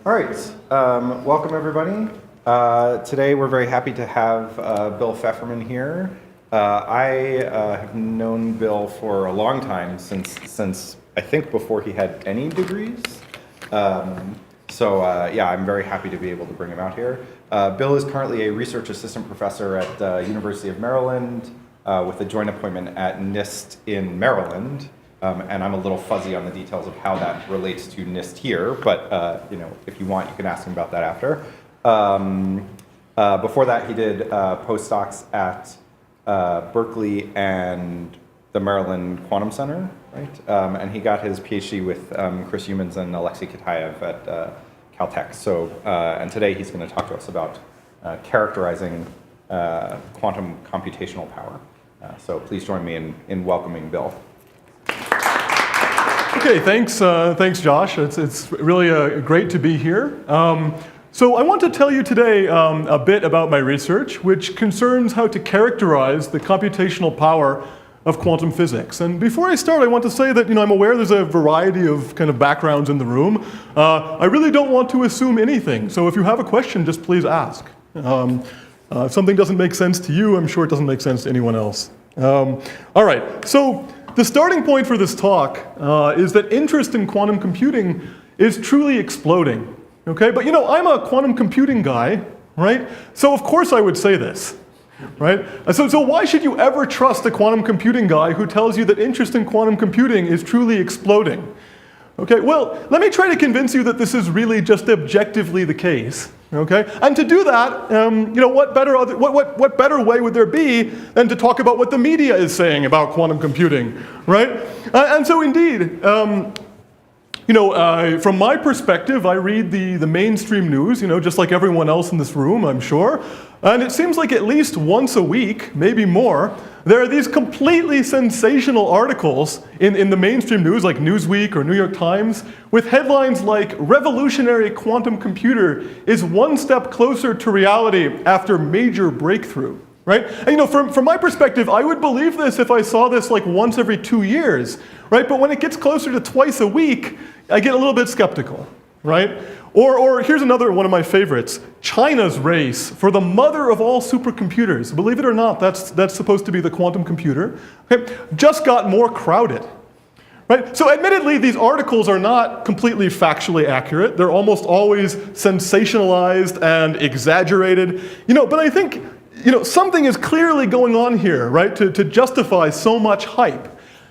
All right, welcome everybody. Today we're very happy to have Bill Fefferman here. I have known Bill for a long time, since I think before he had any degrees. Yeah, I'm very happy to be able to bring him out here. Bill is currently a research assistant professor at the University of Maryland with a joint appointment at NIST in Maryland. And I'm a little fuzzy on the details of how that relates to NIST here, but if you want, you can ask him about that after. Before that, he did postdocs at Berkeley and the Maryland Quantum Center, right? And he got his PhD with Chris Humans and Alexei Kitaev at Caltech. And today he's going to talk to us about characterizing quantum computational power. So please join me in welcoming Bill. Okay, thanks, Josh. It's really great to be here. So I want to tell you today a bit about my research, which concerns how to characterize the computational power of quantum physics. And before I start, I want to say that I'm aware there's a variety of kind of backgrounds in the room. I really don't want to assume anything. So if you have a question, just please ask. If something doesn't make sense to you, I'm sure it doesn't make sense to anyone else. All right, so the starting point for this talk is that interest in quantum computing is truly exploding, okay? But I'm a quantum computing guy, right? So of course I would say this, right? So why should you ever trust a quantum computing guy who tells you that interest in quantum computing is truly exploding? Okay, well, let me try to convince you that this is really just objectively the case. Okay, and to do that, what better way would there be than to talk about what the media is saying about quantum computing, right? And so, indeed, from my perspective, I read the mainstream news, just like everyone else in this room, I'm sure. And it seems like at least once a week, maybe more, there are these completely sensational articles in the mainstream news, like Newsweek or New York Times, with headlines like, "Revolutionary quantum computer is one step closer to reality after major breakthrough." Right? And from my perspective, I would believe this if I saw this like once every 2 years, right? But when it gets closer to twice a week, I get a little bit skeptical, right? Or here's another one of my favorites, China's race for the mother of all supercomputers. Believe it or not, that's supposed to be the quantum computer. Okay? Just got more crowded. Right? So admittedly, these articles are not completely factually accurate. They're almost always sensationalized and exaggerated. But I think something is clearly going on here, right, to justify so much hype.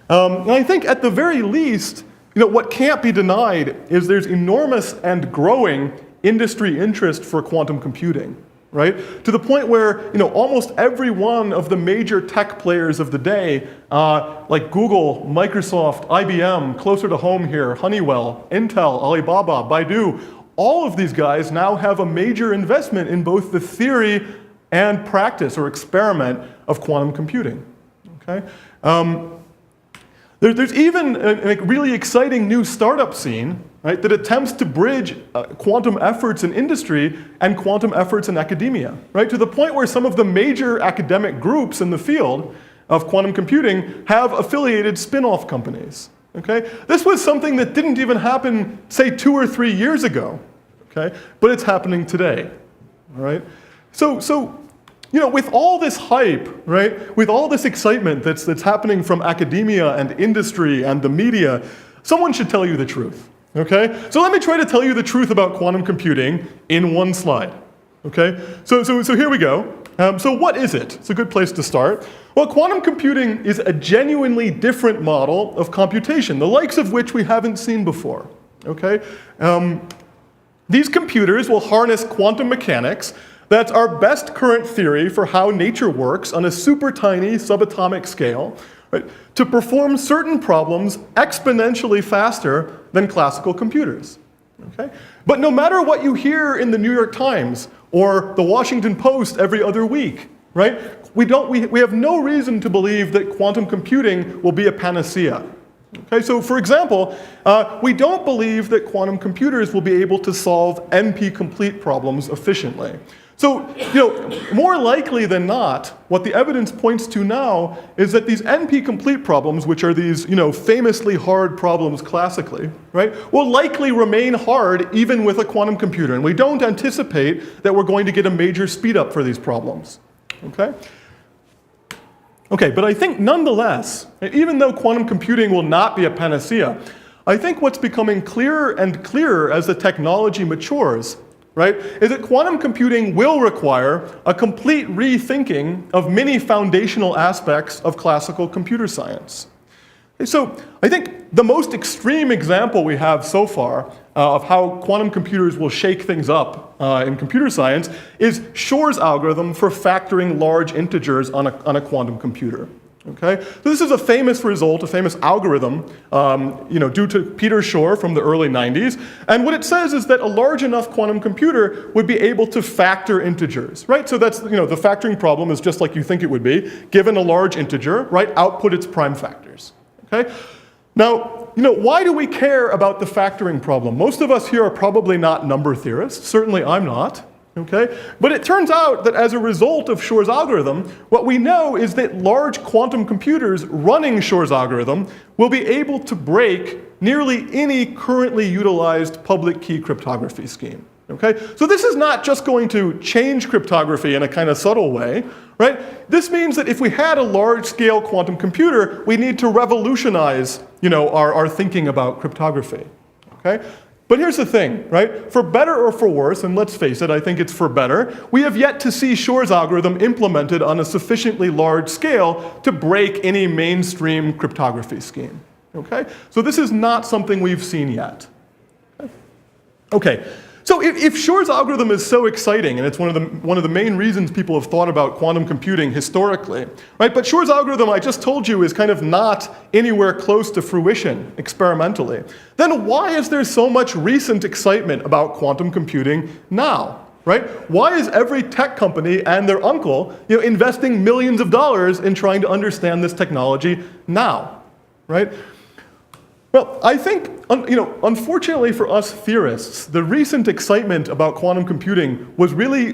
And I think at the very least, what can't be denied is there's enormous and growing industry interest for quantum computing, right? To the point where, almost every one of the major tech players of the day, like Google, Microsoft, IBM, closer to home here, Honeywell, Intel, Alibaba, Baidu, all of these guys now have a major investment in both the theory and practice or experiment of quantum computing, okay? There's even a really exciting new startup scene, right, that attempts to bridge quantum efforts in industry and quantum efforts in academia, right, to the point where some of the major academic groups in the field of quantum computing have affiliated spin-off companies, okay? This was something that didn't even happen, say, 2 or 3 years ago, okay? But it's happening today, all right? So with all this hype, right, with all this excitement that's happening from academia and industry and the media, someone should tell you the truth, okay? So let me try to tell you the truth about quantum computing in one slide, okay? So here we go. So what is it? It's a good place to start. Well, quantum computing is a genuinely different model of computation, the likes of which we haven't seen before, okay? These computers will harness quantum mechanics. That's our best current theory for how nature works on a super tiny subatomic scale, right, to perform certain problems exponentially faster than classical computers. Okay? But no matter what you hear in the New York Times or the Washington Post every other week, right, we have no reason to believe that quantum computing will be a panacea. Okay, so for example, we don't believe that quantum computers will be able to solve NP-complete problems efficiently. So, more likely than not, what the evidence points to now is that these NP-complete problems, which are these, famously hard problems classically, right, will likely remain hard even with a quantum computer. And we don't anticipate that we're going to get a major speed up for these problems, okay? Okay, but I think nonetheless, even though quantum computing will not be a panacea, I think what's becoming clearer and clearer as the technology matures, right, is that quantum computing will require a complete rethinking of many foundational aspects of classical computer science. Okay, so I think the most extreme example we have so far of how quantum computers will shake things up in computer science is Shor's algorithm for factoring large integers on a quantum computer. Okay? So this is a famous result, a famous algorithm, due to Peter Shor from the early 90s. And what it says is that a large enough quantum computer would be able to factor integers, right? So that's, the factoring problem is just like you think it would be. Given a large integer, right, output its prime factors, okay? Now, why do we care about the factoring problem? Most of us here are probably not number theorists. Certainly I'm not. Okay? But it turns out that as a result of Shor's algorithm, what we know is that large quantum computers running Shor's algorithm will be able to break nearly any currently utilized public key cryptography scheme. Okay? So this is not just going to change cryptography in a kind of subtle way, right? This means that if we had a large-scale quantum computer, we need to revolutionize, our thinking about cryptography. Okay? But here's the thing, right? For better or for worse, and let's face it, I think it's for better, we have yet to see Shor's algorithm implemented on a sufficiently large scale to break any mainstream cryptography scheme. Okay? So this is not something we've seen yet. Okay. So if Shor's algorithm is so exciting, and it's one of the main reasons people have thought about quantum computing historically, right? But Shor's algorithm, I just told you, is kind of not anywhere close to fruition experimentally. Then why is there so much recent excitement about quantum computing now? Right? Why is every tech company and their uncle, investing millions of dollars in trying to understand this technology now? Right? Well, I think, unfortunately for us theorists, the recent excitement about quantum computing was really,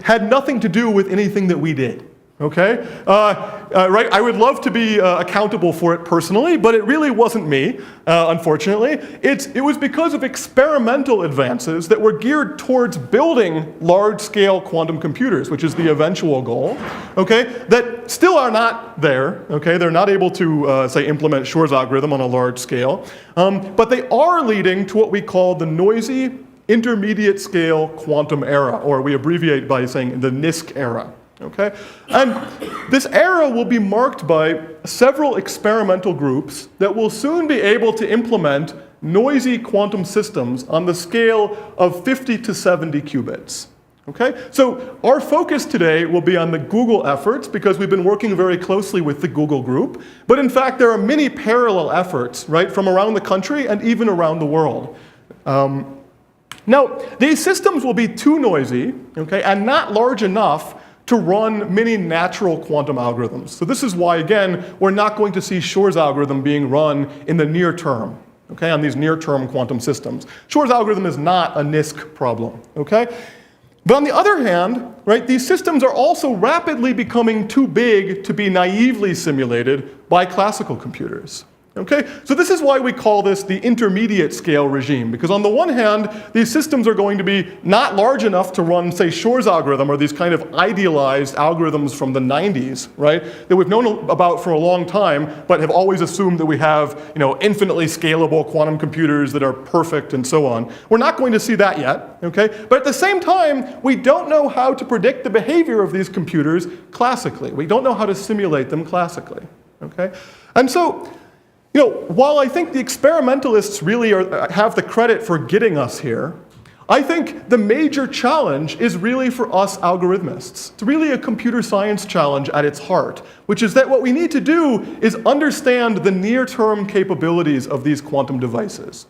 had nothing to do with anything that we did. Okay? Right? I would love to be accountable for it personally, but it really wasn't me, unfortunately. It was because of experimental advances that were geared towards building large-scale quantum computers, which is the eventual goal, okay, that still are not there, okay? They're not able to, say, implement Shor's algorithm on a large scale, but they are leading to what we call the noisy intermediate scale quantum era, or we abbreviate by saying the NISQ era. Okay? And this era will be marked by several experimental groups that will soon be able to implement noisy quantum systems on the scale of 50 to 70 qubits. Okay? So our focus today will be on the Google efforts because we've been working very closely with the Google group. But in fact, there are many parallel efforts, right, from around the country and even around the world. Now, these systems will be too noisy, okay, and not large enough to run many natural quantum algorithms. So this is why, again, we're not going to see Shor's algorithm being run in the near term, okay, on these near-term quantum systems. Shor's algorithm is not a NISQ problem, okay? But on the other hand, right, these systems are also rapidly becoming too big to be naively simulated by classical computers. Okay? So this is why we call this the intermediate scale regime, because on the one hand, these systems are going to be not large enough to run, say, Shor's algorithm or these kind of idealized algorithms from the 90s, right, that we've known about for a long time, but have always assumed that we have, infinitely scalable quantum computers that are perfect and so on. We're not going to see that yet, okay? But at the same time, we don't know how to predict the behavior of these computers classically. We don't know how to simulate them classically, okay? And so, while I think the experimentalists really have the credit for getting us here, I think the major challenge is really for us algorithmists. It's really a computer science challenge at its heart, which is that what we need to do is understand the near-term capabilities of these quantum devices.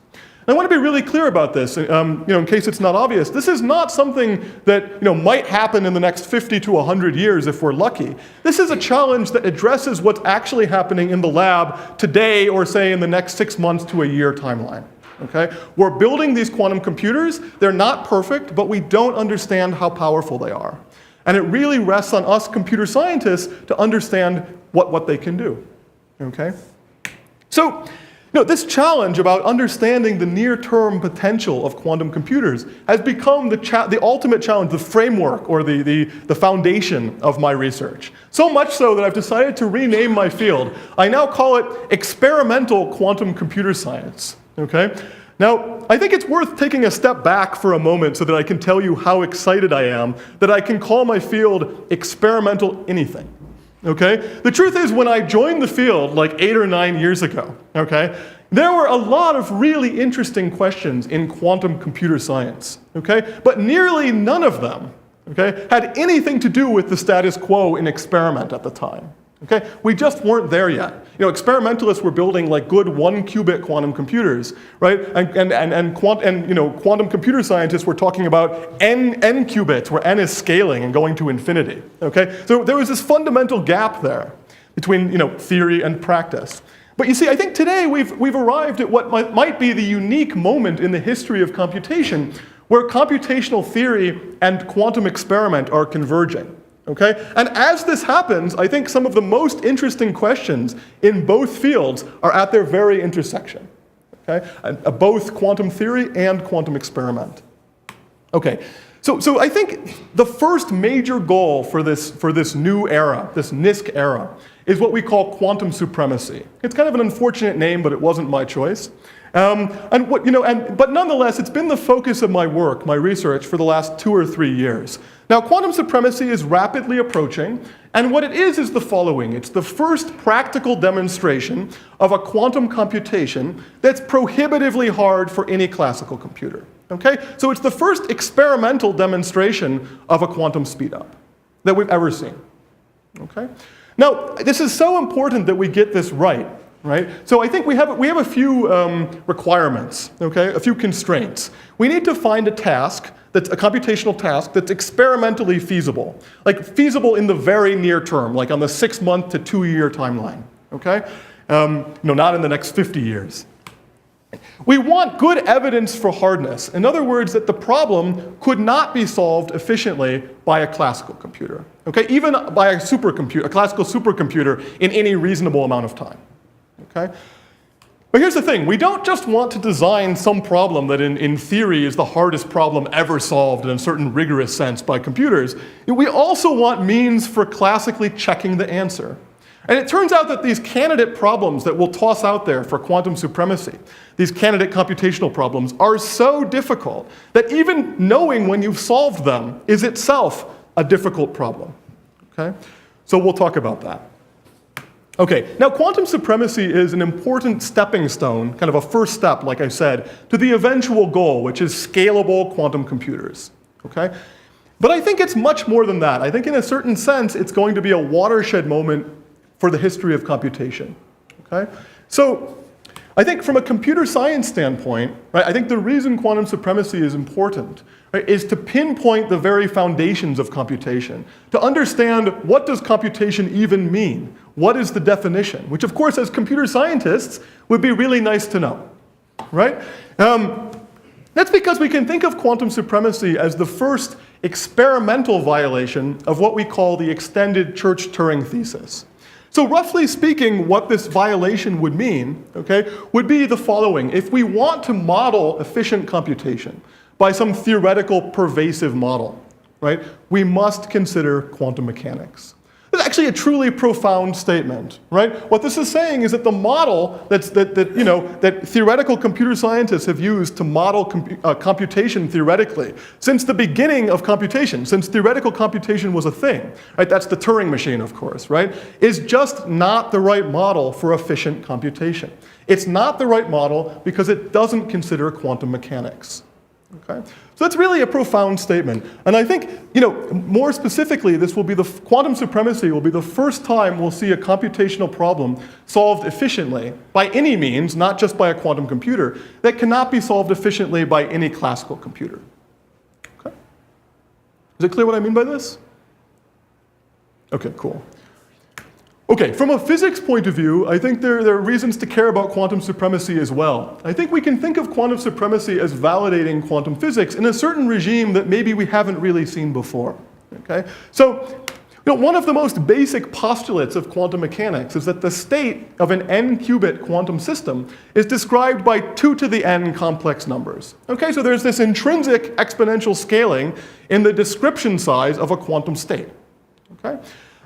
And I want to be really clear about this, in case it's not obvious. This is not something that might happen in the next 50 to 100 years if we're lucky. This is a challenge that addresses what's actually happening in the lab today or, say, in the next 6 months to a year timeline. Okay? We're building these quantum computers. They're not perfect, but we don't understand how powerful they are. And it really rests on us computer scientists to understand what they can do. Okay? So, this challenge about understanding the near-term potential of quantum computers has become the ultimate challenge, the framework, or the foundation of my research. So much so that I've decided to rename my field. I now call it experimental quantum computer science. Okay? Now, I think it's worth taking a step back for a moment so that I can tell you how excited I am that I can call my field experimental anything. Okay? The truth is, when I joined the field like 8 or 9 years ago, okay, there were a lot of really interesting questions in quantum computer science, okay? But nearly none of them, okay, had anything to do with the status quo in experiment at the time. Okay? We just weren't there yet. Experimentalists were building like good 1-qubit quantum computers, right? And quantum computer scientists were talking about n qubits, where n is scaling and going to infinity. Okay? So there was this fundamental gap there between theory and practice. But you see, I think today we've arrived at what might be the unique moment in the history of computation where computational theory and quantum experiment are converging. Okay? And as this happens, I think some of the most interesting questions in both fields are at their very intersection. Okay? Both quantum theory and quantum experiment. Okay, so I think the first major goal for this new era, this NISQ era, is what we call quantum supremacy. It's kind of an unfortunate name, but it wasn't my choice. But nonetheless, it's been the focus of my work, my research, for the last 2 or 3 years. Now, quantum supremacy is rapidly approaching, and what it is the following. It's the first practical demonstration of a quantum computation that's prohibitively hard for any classical computer. Okay? So it's the first experimental demonstration of a quantum speedup that we've ever seen. Okay? Now, this is so important that we get this right. Right? So I think we have a few requirements, okay? A few constraints. We need to find a task, that's a computational task, that's experimentally feasible. Like feasible in the very near term, like on the 6-month to 2-year timeline, okay? Not in the next 50 years. We want good evidence for hardness. In other words, that the problem could not be solved efficiently by a classical computer, okay? Even by a classical supercomputer in any reasonable amount of time. Okay? But here's the thing. We don't just want to design some problem that in theory is the hardest problem ever solved in a certain rigorous sense by computers. We also want means for classically checking the answer. And it turns out that these candidate problems that we'll toss out there for quantum supremacy, these candidate computational problems, are so difficult that even knowing when you've solved them is itself a difficult problem. Okay? So we'll talk about that. Okay, now quantum supremacy is an important stepping stone, kind of a first step, like I said, to the eventual goal, which is scalable quantum computers. Okay? But I think it's much more than that. I think in a certain sense, it's going to be a watershed moment for the history of computation. Okay? So I think from a computer science standpoint, right, I think the reason quantum supremacy is important, right, is to pinpoint the very foundations of computation, to understand what does computation even mean? What is the definition? Which, of course, as computer scientists, would be really nice to know, right? That's because we can think of quantum supremacy as the first experimental violation of what we call the extended Church-Turing thesis. So roughly speaking, what this violation would mean, okay, would be the following. If we want to model efficient computation by some theoretical pervasive model, right, we must consider quantum mechanics. It's actually a truly profound statement, right? What this is saying is that the model that theoretical computer scientists have used to model computation theoretically since the beginning of computation, since theoretical computation was a thing, right? That's the Turing machine, of course, right? Is just not the right model for efficient computation. It's not the right model because it doesn't consider quantum mechanics. Okay? So that's really a profound statement. And I think, more specifically, quantum supremacy will be the first time we'll see a computational problem solved efficiently by any means, not just by a quantum computer, that cannot be solved efficiently by any classical computer. Okay? Is it clear what I mean by this? Okay, cool. Okay, from a physics point of view, I think there are reasons to care about quantum supremacy as well. I think we can think of quantum supremacy as validating quantum physics in a certain regime that maybe we haven't really seen before. Okay? So, one of the most basic postulates of quantum mechanics is that the state of an n-qubit quantum system is described by 2 to the n complex numbers. Okay, so there's this intrinsic exponential scaling in the description size of a quantum state. Okay?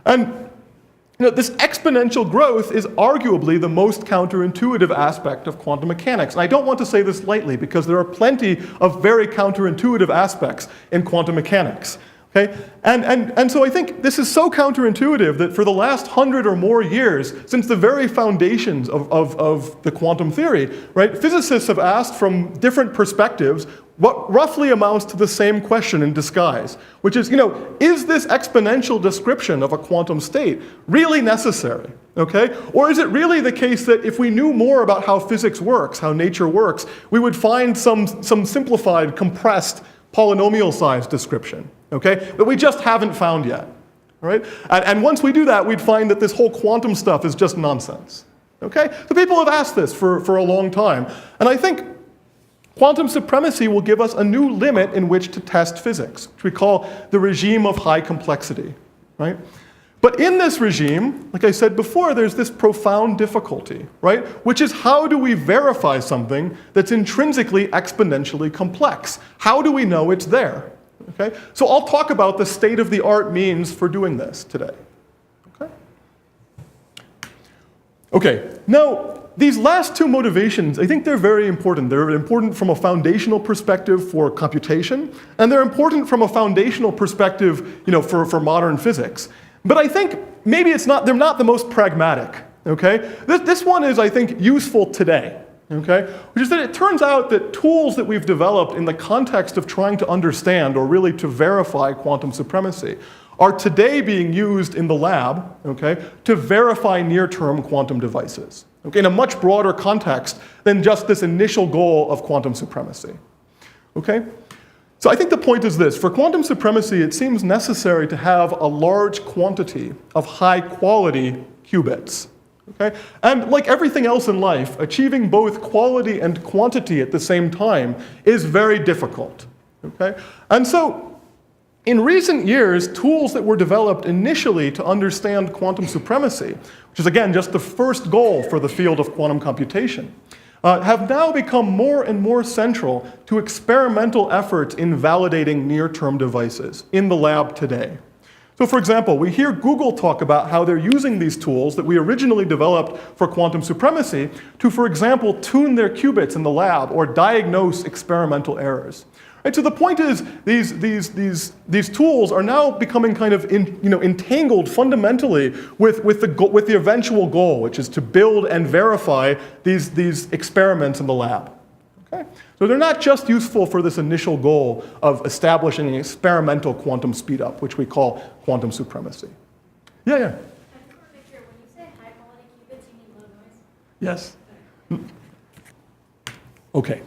And this exponential growth is arguably the most counterintuitive aspect of quantum mechanics. And I don't want to say this lightly because there are plenty of very counterintuitive aspects in quantum mechanics. Okay? And so I think this is so counterintuitive that for the last 100 or more years, since the very foundations of the quantum theory, right, physicists have asked from different perspectives what roughly amounts to the same question in disguise, which is, is this exponential description of a quantum state really necessary? Okay? Or is it really the case that if we knew more about how physics works, how nature works, we would find some simplified, compressed, polynomial-sized description? Okay? That we just haven't found yet. All right? And once we do that, we'd find that this whole quantum stuff is just nonsense. Okay? So people have asked this for a long time. And I think quantum supremacy will give us a new limit in which to test physics, which we call the regime of high complexity. Right? But in this regime, like I said before, there's this profound difficulty, right? Which is, how do we verify something that's intrinsically exponentially complex? How do we know it's there? Okay? So I'll talk about the state-of-the-art means for doing this today. Okay? Okay, now these last 2 motivations, I think they're very important. They're important from a foundational perspective for computation, and they're important from a foundational perspective, for modern physics. But I think maybe they're not the most pragmatic. Okay? This one is, I think, useful today. Okay? Which is that it turns out that tools that we've developed in the context of trying to understand or really to verify quantum supremacy are today being used in the lab, okay, to verify near-term quantum devices. Okay, in a much broader context than just this initial goal of quantum supremacy. Okay? So I think the point is this. For quantum supremacy, it seems necessary to have a large quantity of high-quality qubits. Okay? And like everything else in life, achieving both quality and quantity at the same time is very difficult. Okay? And so in recent years, tools that were developed initially to understand quantum supremacy, which is again just the first goal for the field of quantum computation, have now become more and more central to experimental efforts in validating near-term devices in the lab today. So for example, we hear Google talk about how they're using these tools that we originally developed for quantum supremacy to, for example, tune their qubits in the lab or diagnose experimental errors. Right, so the point is, these tools are now becoming kind of entangled fundamentally with the eventual goal, which is to build and verify these experiments in the lab. Okay? So they're not just useful for this initial goal of establishing an experimental quantum speedup, which we call quantum supremacy. Yeah, yeah. I just want to make sure, when you say high-quality qubits, you mean low noise? Yes. Okay.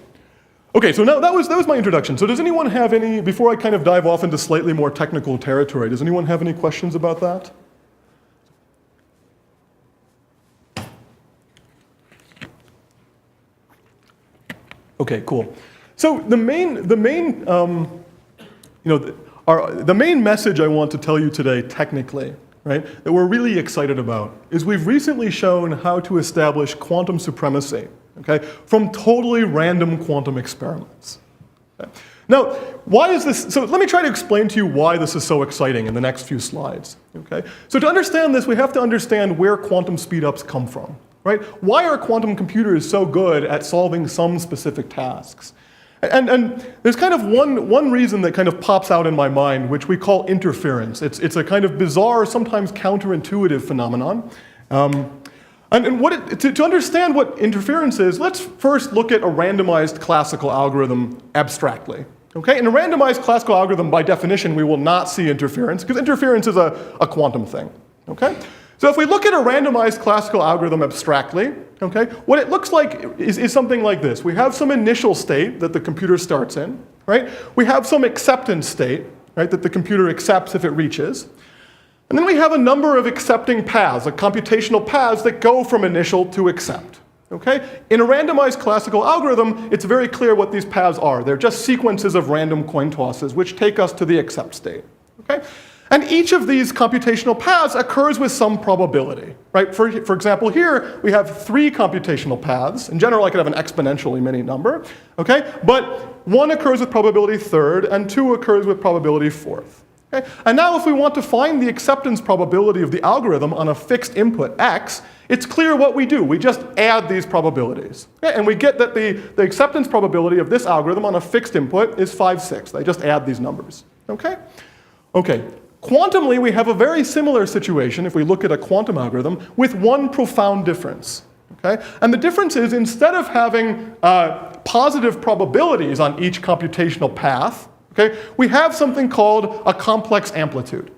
Okay, so now that was my introduction. So does anyone have any, before I kind of dive off into slightly more technical territory, does anyone have any questions about that? Okay, cool. So the main message I want to tell you today, technically, right, that we're really excited about, is we've recently shown how to establish quantum supremacy, okay, from totally random quantum experiments. Okay. Now, why is this? So let me try to explain to you why this is so exciting in the next few slides. Okay. So to understand this, we have to understand where quantum speedups come from. Right? Why are quantum computers so good at solving some specific tasks? And there's kind of one reason that kind of pops out in my mind, which we call interference. It's a kind of bizarre, sometimes counterintuitive phenomenon. To understand what interference is, let's first look at a randomized classical algorithm abstractly. Okay? In a randomized classical algorithm, by definition, we will not see interference, because interference is a quantum thing. Okay? So if we look at a randomized classical algorithm abstractly, okay, what it looks like is something like this. We have some initial state that the computer starts in, right? We have some acceptance state, right, that the computer accepts if it reaches. And then we have a number of accepting paths, like computational paths that go from initial to accept. Okay? In a randomized classical algorithm, it's very clear what these paths are. They're just sequences of random coin tosses which take us to the accept state. Okay? And each of these computational paths occurs with some probability. Right? For example, here we have 3 computational paths. In general, I could have an exponentially many number. Okay? But 1 occurs with probability 3rd, and 2 occurs with probability 4th. Okay? And now if we want to find the acceptance probability of the algorithm on a fixed input x, it's clear what we do. We just add these probabilities. Okay? And we get that the acceptance probability of this algorithm on a fixed input is 5/6. I just add these numbers. Okay? Okay. Quantumly, we have a very similar situation if we look at a quantum algorithm with one profound difference. Okay? And the difference is instead of having positive probabilities on each computational path, okay, we have something called a complex amplitude,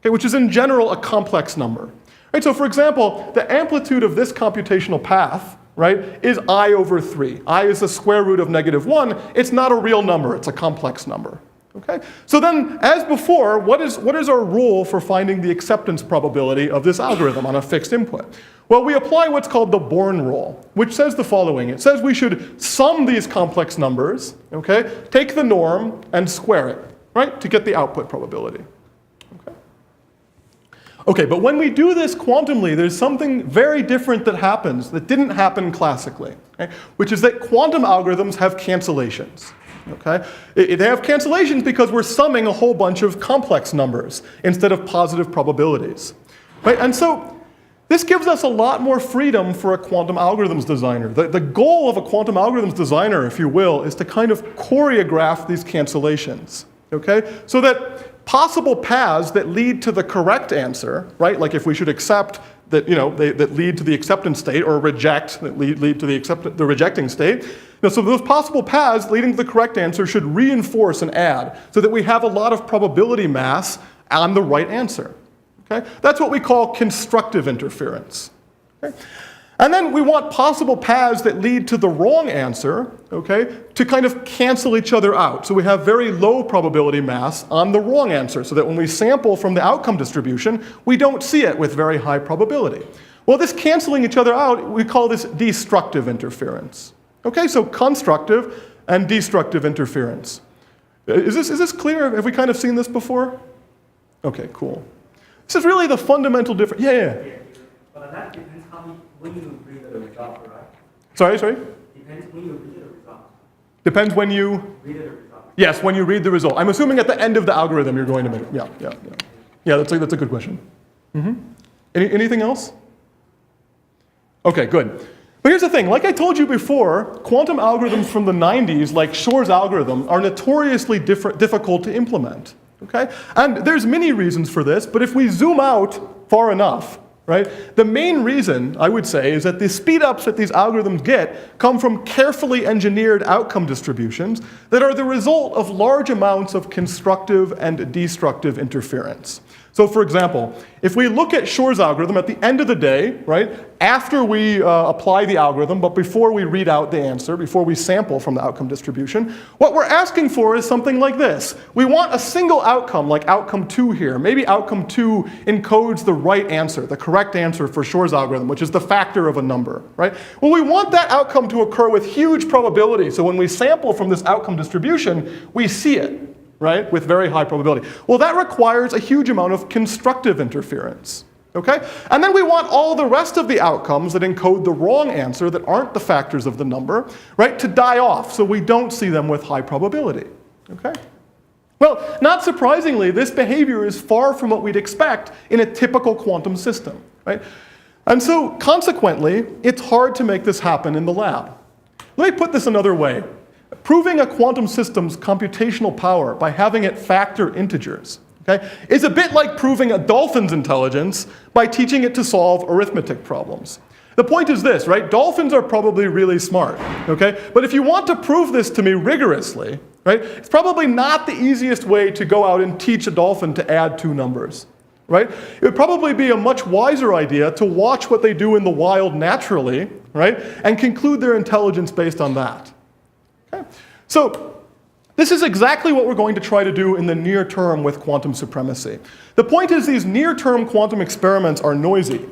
okay, which is in general a complex number. Right, so for example, the amplitude of this computational path, right, is I over 3. I is the square root of -1. It's not a real number, it's a complex number. Okay? So then, as before, what is our rule for finding the acceptance probability of this algorithm on a fixed input? Well, we apply what's called the Born rule, which says the following. It says we should sum these complex numbers, okay, take the norm and square it, right, to get the output probability. Okay, but when we do this quantumly, there's something very different that happens that didn't happen classically, okay? Which is that quantum algorithms have cancellations. Okay? They have cancellations because we're summing a whole bunch of complex numbers instead of positive probabilities. Right? And so this gives us a lot more freedom for a quantum algorithms designer. The goal of a quantum algorithms designer, if you will, is to kind of choreograph these cancellations. Okay? So that possible paths that lead to the correct answer, right? Like if we should accept that, that lead to the acceptance state, or reject that lead to the rejecting state. So those possible paths leading to the correct answer should reinforce and add, so that we have a lot of probability mass on the right answer. Okay? That's what we call constructive interference. Okay? And then we want possible paths that lead to the wrong answer, okay, to kind of cancel each other out. So we have very low probability mass on the wrong answer, so that when we sample from the outcome distribution, we don't see it with very high probability. Well, this canceling each other out, we call this destructive interference. Okay, so constructive and destructive interference. Is this clear? Have we kind of seen this before? Okay, cool. This is really the fundamental difference. Yeah. But that depends when you read the result, right? Sorry? Depends when you read the result. Depends when you read the result. Yes, when you read the result. I'm assuming at the end of the algorithm you're going to make. Yeah, that's a good question. Anything else? Okay, good. But here's the thing, like I told you before, quantum algorithms from the 90s, like Shor's algorithm, are notoriously difficult to implement. Okay? And there's many reasons for this, but if we zoom out far enough, right, the main reason, I would say, is that the speed-ups that these algorithms get come from carefully engineered outcome distributions that are the result of large amounts of constructive and destructive interference. So for example, if we look at Shor's algorithm at the end of the day, right, after we apply the algorithm, but before we read out the answer, before we sample from the outcome distribution, what we're asking for is something like this. We want a single outcome, like outcome 2 here. Maybe outcome 2 encodes the right answer, the correct answer for Shor's algorithm, which is the factor of a number, right? Well, we want that outcome to occur with huge probability, so when we sample from this outcome distribution, we see it, right, with very high probability. Well, that requires a huge amount of constructive interference, okay? And then we want all the rest of the outcomes that encode the wrong answer, that aren't the factors of the number, right, to die off, so we don't see them with high probability, okay? Well, not surprisingly, this behavior is far from what we'd expect in a typical quantum system, right? And so, consequently, it's hard to make this happen in the lab. Let me put this another way. Proving a quantum system's computational power by having it factor integers, okay, is a bit like proving a dolphin's intelligence by teaching it to solve arithmetic problems. The point is this, right? Dolphins are probably really smart, okay? But if you want to prove this to me rigorously, right, it's probably not the easiest way to go out and teach a dolphin to add 2 numbers, right? It would probably be a much wiser idea to watch what they do in the wild naturally, right, and conclude their intelligence based on that. Okay. So This is exactly what we're going to try to do in the near term with quantum supremacy. The point is these near-term quantum experiments are noisy.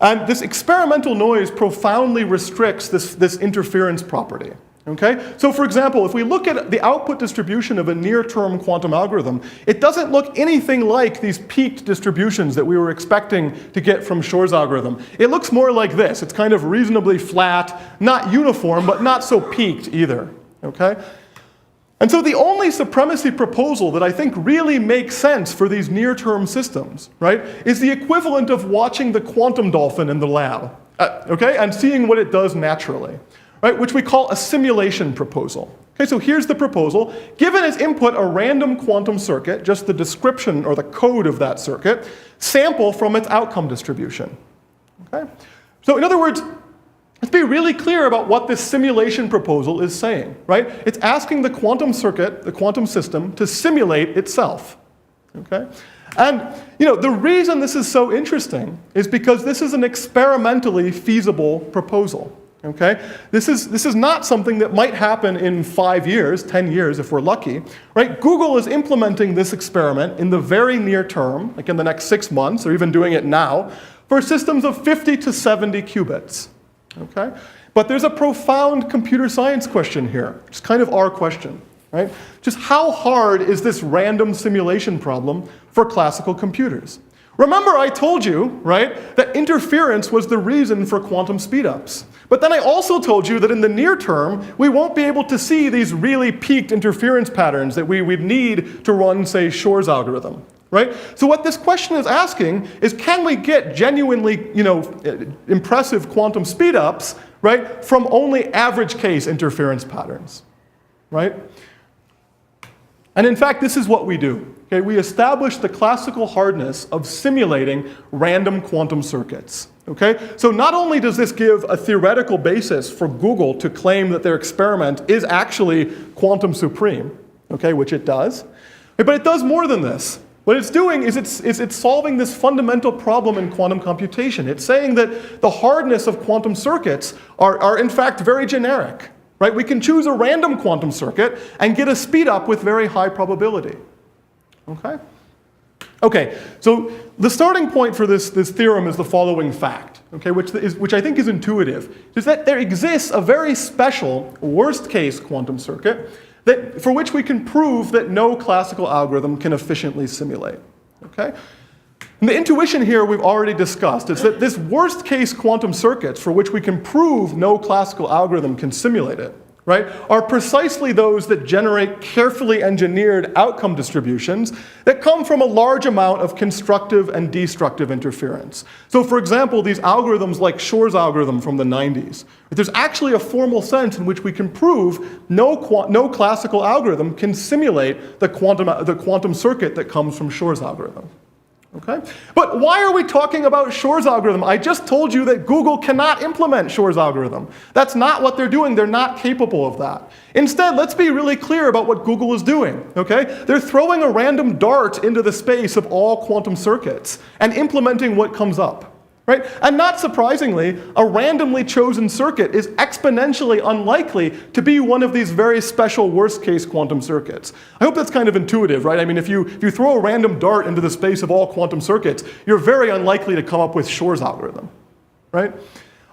And this experimental noise profoundly restricts this interference property. Okay? So for example, if we look at the output distribution of a near-term quantum algorithm, it doesn't look anything like these peaked distributions that we were expecting to get from Shor's algorithm. It looks more like this. It's kind of reasonably flat, not uniform, but not so peaked either. Okay? And so the only supremacy proposal that I think really makes sense for these near-term systems, right, is the equivalent of watching the quantum dolphin in the lab, okay, and seeing what it does naturally, right, which we call a simulation proposal. Okay, so here's the proposal. Given as input a random quantum circuit, just the description or the code of that circuit, sample from its outcome distribution. Okay? So in other words, let's be really clear about what this simulation proposal is saying, right? It's asking the quantum circuit, the quantum system, to simulate itself, okay? And the reason this is so interesting is because this is an experimentally feasible proposal, okay? This is not something that might happen in 5 years, 10 years if we're lucky, right? Google is implementing this experiment in the very near term, like in the next 6 months, or even doing it now, for systems of 50 to 70 qubits. Okay? But there's a profound computer science question here. It's kind of our question, right? Just how hard is this random simulation problem for classical computers? Remember I told you, right, that interference was the reason for quantum speedups. But then I also told you that in the near term, we won't be able to see these really peaked interference patterns that we'd need to run, say, Shor's algorithm. Right? So what this question is asking is, can we get genuinely, impressive quantum speedups, right, from only average case interference patterns, right? And in fact, this is what we do. Okay, we establish the classical hardness of simulating random quantum circuits. Okay, so not only does this give a theoretical basis for Google to claim that their experiment is actually quantum supreme, okay, which it does, but it does more than this. What it's doing is it's solving this fundamental problem in quantum computation. It's saying that the hardness of quantum circuits are in fact very generic. Right? We can choose a random quantum circuit and get a speed up with very high probability. Okay? Okay, so the starting point for this theorem is the following fact, okay, which I think is intuitive, is that there exists a very special worst case quantum circuit for which we can prove that no classical algorithm can efficiently simulate. Okay? And the intuition here we've already discussed is that this worst case quantum circuits for which we can prove no classical algorithm can simulate it, right, are precisely those that generate carefully engineered outcome distributions that come from a large amount of constructive and destructive interference. So for example, these algorithms like Shor's algorithm from the 90s, there's actually a formal sense in which we can prove no classical algorithm can simulate the quantum circuit that comes from Shor's algorithm. Okay? But why are we talking about Shor's algorithm? I just told you that Google cannot implement Shor's algorithm. That's not what they're doing. They're not capable of that. Instead, let's be really clear about what Google is doing. Okay? They're throwing a random dart into the space of all quantum circuits and implementing what comes up. Right? And not surprisingly, a randomly chosen circuit is exponentially unlikely to be one of these very special worst-case quantum circuits. I hope that's kind of intuitive, right? I mean, if you throw a random dart into the space of all quantum circuits, you're very unlikely to come up with Shor's algorithm, right?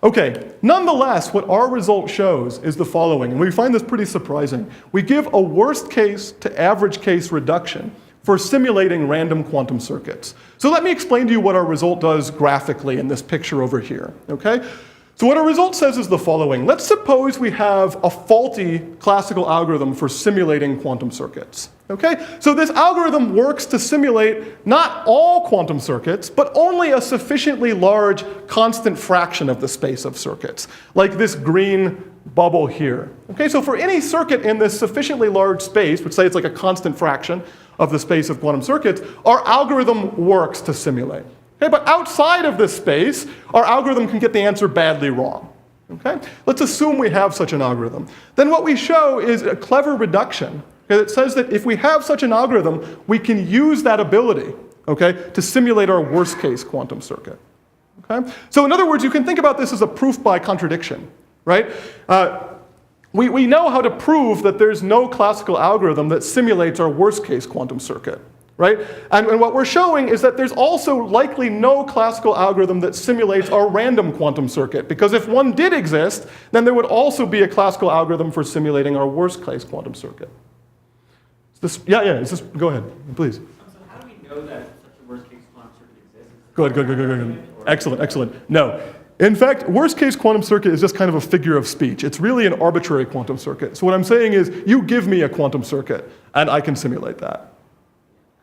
Okay, nonetheless, what our result shows is the following, and we find this pretty surprising. We give a worst-case to average-case reduction for simulating random quantum circuits. So let me explain to you what our result does graphically in this picture over here, okay? So what our result says is the following. Let's suppose we have a faulty classical algorithm for simulating quantum circuits, okay? So this algorithm works to simulate not all quantum circuits, but only a sufficiently large constant fraction of the space of circuits, like this green bubble here. Okay, so for any circuit in this sufficiently large space, which say it's like a constant fraction of the space of quantum circuits, our algorithm works to simulate. Okay, but outside of this space, our algorithm can get the answer badly wrong. Okay? Let's assume we have such an algorithm. Then what we show is a clever reduction. Okay, that says that if we have such an algorithm, we can use that ability, okay, to simulate our worst case quantum circuit. Okay? So in other words, you can think about this as a proof by contradiction. Right? we know how to prove that there's no classical algorithm that simulates our worst case quantum circuit, right? And what we're showing is that there's also likely no classical algorithm that simulates our random quantum circuit, because if one did exist, then there would also be a classical algorithm for simulating our worst case quantum circuit. Go ahead, please. So how do we know that such a worst case quantum circuit exists? Good. Excellent. No. In fact, worst case quantum circuit is just kind of a figure of speech. It's really an arbitrary quantum circuit. So what I'm saying is, you give me a quantum circuit, and I can simulate that.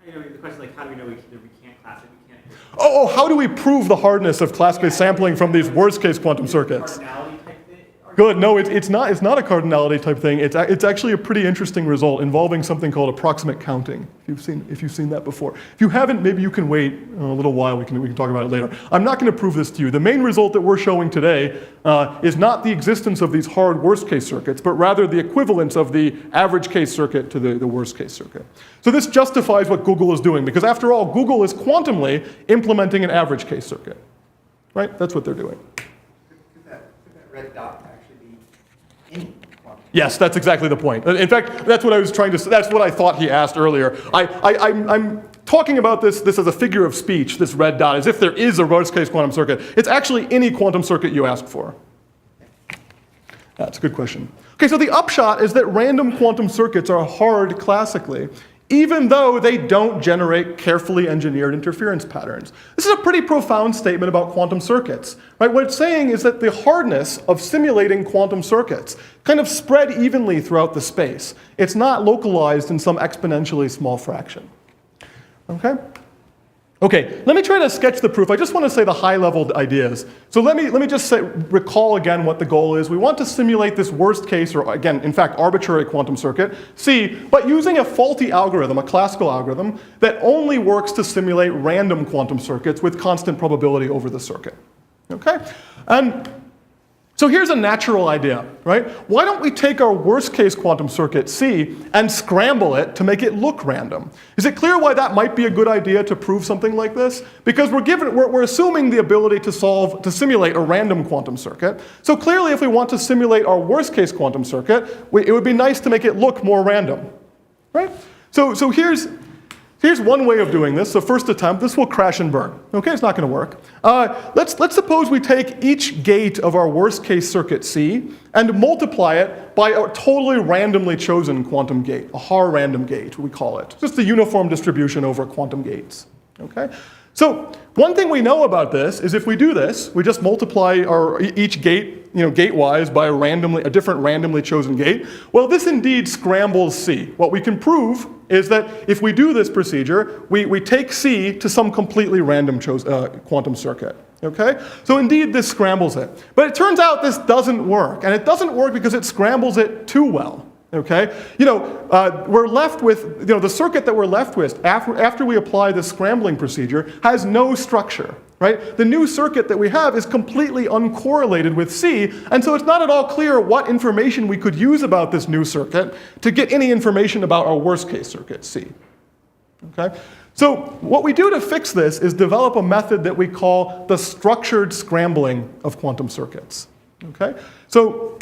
The question is like, how do we know we can't classify, we can't... How do we prove the hardness of class-based sampling from these worst case quantum circuits? Cardinality type thing? Good. No, it's not a cardinality type thing. It's actually a pretty interesting result involving something called approximate counting. If you've seen that before. If you haven't, maybe you can wait a little while. We can talk about it later. I'm not going to prove this to you. The main result that we're showing today is not the existence of these hard worst case circuits, but rather the equivalence of the average case circuit to the worst case circuit. So this justifies what Google is doing, because after all, Google is quantumly implementing an average case circuit. Right? That's what they're doing. Could that red dot actually be any quantum? Yes, that's exactly the point. In fact, that's what I was trying to say. That's what I thought he asked earlier. I'm talking about this as a figure of speech, this red dot, as if there is a worst case quantum circuit. It's actually any quantum circuit you ask for. That's a good question. Okay, so the upshot is that random quantum circuits are hard classically, even though they don't generate carefully engineered interference patterns. This is a pretty profound statement about quantum circuits, right? What it's saying is that the hardness of simulating quantum circuits kind of spread evenly throughout the space. It's not localized in some exponentially small fraction. Okay, let me try to sketch the proof. I just want to say the high-level ideas. So let me just recall again what the goal is. We want to simulate this worst case, or again, in fact, arbitrary quantum circuit, C, but using a faulty algorithm, a classical algorithm, that only works to simulate random quantum circuits with constant probability over the circuit. Okay? And so here's a natural idea, right? Why don't we take our worst case quantum circuit, C, and scramble it to make it look random? Is it clear why that might be a good idea to prove something like this? Because we're assuming the ability to simulate a random quantum circuit. So clearly, if we want to simulate our worst case quantum circuit, it would be nice to make it look more random, right? So here's one way of doing this. So first attempt, this will crash and burn. Okay, it's not going to work. Let's suppose we take each gate of our worst case circuit C and multiply it by a totally randomly chosen quantum gate, a Haar random gate, we call it. Just a uniform distribution over quantum gates. Okay? So one thing we know about this is if we do this, we just multiply each gate, gate-wise by a different randomly chosen gate. Well, this indeed scrambles C. What we can prove is that if we do this procedure, we take C to some completely random quantum circuit. Okay? So indeed, this scrambles it. But it turns out this doesn't work. And it doesn't work because it scrambles it too well. Okay? We're left with, the circuit that we're left with after we apply this scrambling procedure has no structure, right? The new circuit that we have is completely uncorrelated with C, and so it's not at all clear what information we could use about this new circuit to get any information about our worst case circuit, C. Okay? So what we do to fix this is develop a method that we call the structured scrambling of quantum circuits. Okay? So